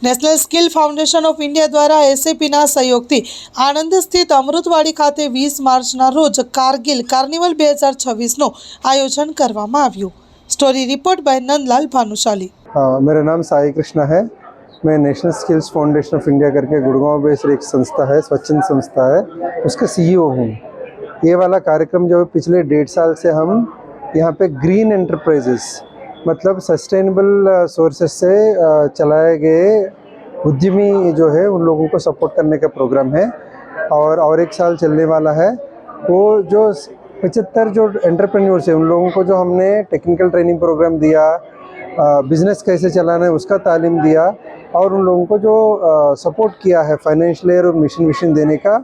National skill foundation of India દ્વારા એસએપીના સહયોગથી આણંદ સ્થિત અમૃતવાડી ખાતે 20 માર્ચના રોજ કારગિલ કાર્નિવલ 2026નું આયોજન કરવામાં આવ્યું। Story report by Nandlal Bhanushali. मेरा नाम साई कृष्णा है। मैं national skills foundation of India करके गुड़गांव बेस्ड एक संस्था है, स्वच्छंद संस्था है, उसका सीईओ हूँ। ये वाला कार्यक्रम जो पिछले 1.5 साल से हम यहाँ पे ग्रीन एंटरप्राइजेस मतलब सस्टेनेबल सोर्सेस से चलाए गए उद्यमी जो है उन लोगों को सपोर्ट करने का प्रोग्राम है और 1 साल चलने वाला है। वो जो 75 जो एंटरप्रेन्योर्स है उन लोगों को जो हमने टेक्निकल ट्रेनिंग प्रोग्राम दिया, बिजनेस कैसे चलाना है उसका तालीम दिया और उन लोगों को जो सपोर्ट किया है फाइनेंशियल और मिशन विशन देने का,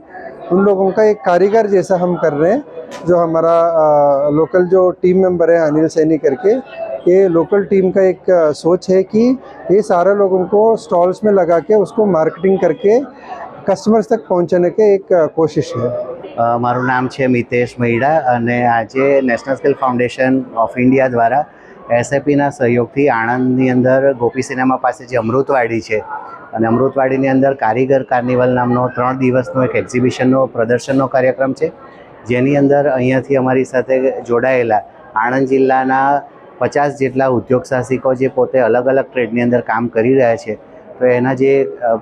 उन लोगों का एक कारीगर जैसा हम कर रहे हैं। जो हमारा लोकल जो टीम मेंबर है अनिल सैनी करके, ये लोकल टीम का एक सोच है कि ये सारे लोगों को स्टॉल्स में लगा के उसको मार्केटिंग करके कस्टमर्स तक पहुंचाने के एक कोशिश है। મારું નામ છે મિતેશ મૈડા અને આજે national skill foundation of India દ્વારા એસએપીના સહયોગથી આણંદની અંદર ગોપી સિનેમા પાસે જે અમૃતવાડી છે અને અમૃતવાડીની અંદર કારીગર કાર્નિવલ નામનો 3 દિવસનો એક એક્ઝિબિશનનો પ્રદર્શનનો કાર્યક્રમ છે, જેની અંદર અહીંયાથી અમારી સાથે જોડાયેલા આણંદ જિલ્લાના 50 જેટલા ઉદ્યોગ સાહસિકો જે પોતે અલગ અલગ ટ્રેડની અંદર કામ કરી રહ્યા છે, તો એના જે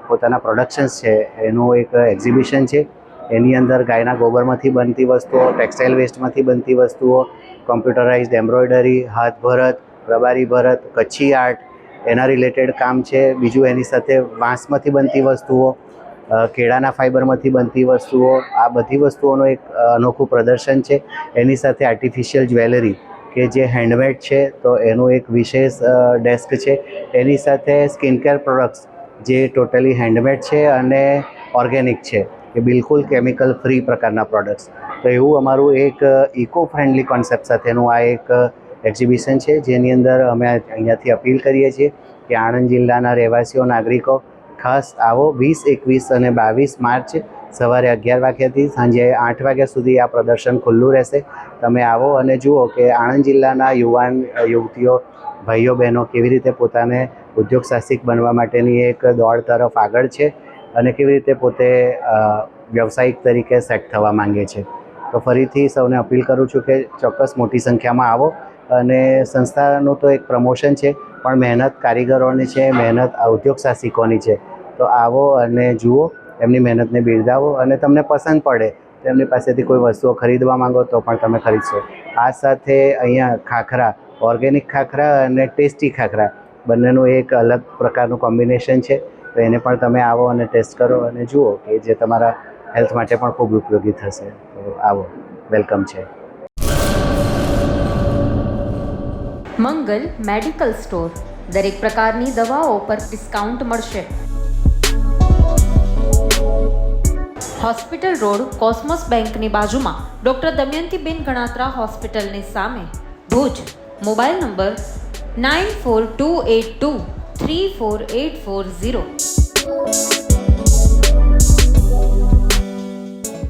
પોતાના પ્રોડક્શન્સ છે એનું એક એક્ઝિબિશન છે। એની અંદર ગાયના ગોબરમાંથી બનતી વસ્તુઓ, ટેક્સટાઇલ વેસ્ટમાંથી બનતી વસ્તુઓ, કોમ્પ્યુટરાઇઝડ એમ્બ્રોઇડરી, હાથ ભરત, રબારી ભરત, કચ્છી આર્ટ, એના રિલેટેડ કામ છે। બીજું એની સાથે વાંસમાંથી બનતી વસ્તુઓ, કેળાના ફાઇબરમાંથી બનતી વસ્તુઓ, આ બધી વસ્તુઓનું એક અનોખું પ્રદર્શન છે। એની સાથે આર્ટિફિશિયલ જ્વેલરી કે જે હેન્ડમેડ છે તો એનું એક વિશેષ ડેસ્ક છે। એની સાથે સ્કિન કેર પ્રોડક્ટ્સ જે ટોટલી હેન્ડમેડ છે અને ઓર્ગેનિક છે, એ બિલકુલ કેમિકલ ફ્રી પ્રકારના પ્રોડક્ટ્સ। તો એવું અમારું એક ઇકો ફ્રેન્ડલી કોન્સેપ્ટ સાથેનું આ એક એક્ઝિબિશન છે, જેની અંદર અમે અહીંયાથી અપીલ કરીએ છીએ કે આણંદ જિલ્લાના રહેવાસીઓ નાગરિકો ખાસ આવો। 20, 21 અને 22 માર્ચ સવારે 11 વાગ્યાથી સાંજે 8 વાગ્યા સુધી આ પ્રદર્શન ખુલ્લું રહેશે। તમે આવો અને જુઓ કે આણંદ જિલ્લાના યુવાન યુવતીઓ, ભાઈઓ બહેનો કેવી રીતે પોતાને ઉદ્યોગ સાહસિક બનવા માટેની એક દોડ તરફ આગળ છે અને કેવી રીતે પોતે વ્યવસાયિક તરીકે સેટ થવા માંગે છે। તો ફરીથી સૌને અપીલ કરું છું કે ચોક્કસ મોટી સંખ્યામાં આવો અને સંસ્થાનું તો એક પ્રમોશન છે, પણ મહેનત કારીગરોની છે, મહેનત આ ઉદ્યોગ સાહસિકોની છે। તો આવો અને જુઓ, એમની મહેનતને બિરદાવો અને તમને પસંદ પડે તો એમની પાસેથી કોઈ વસ્તુઓ ખરીદવા માંગો તો પણ તમે ખરીદશો। આ સાથે અહીંયા ખાખરા, ઓર્ગેનિક ખાખરા અને ટેસ્ટી ખાખરા બંનેનું એક અલગ પ્રકારનું કોમ્બિનેશન છે, તો એને પણ તમે આવો અને ટેસ્ટ કરો અને જુઓ કે જે તમારા હેલ્થ માટે પણ ખૂબ ઉપયોગી થશે। તો આવો, વેલકમ છે। મંગલ મેડિકલ સ્ટોર, દરેક પ્રકારની દવાઓ પર ડિસ્કાઉન્ટ મળશે। હોસ્પિટલ રોડ, કોસ્મોસ બેંકની બાજુમાં, ડૉક્ટર દમયંતીબેન ગણાત્રા હોસ્પિટલની સામે, ભુજ। Mobile number 9428234840।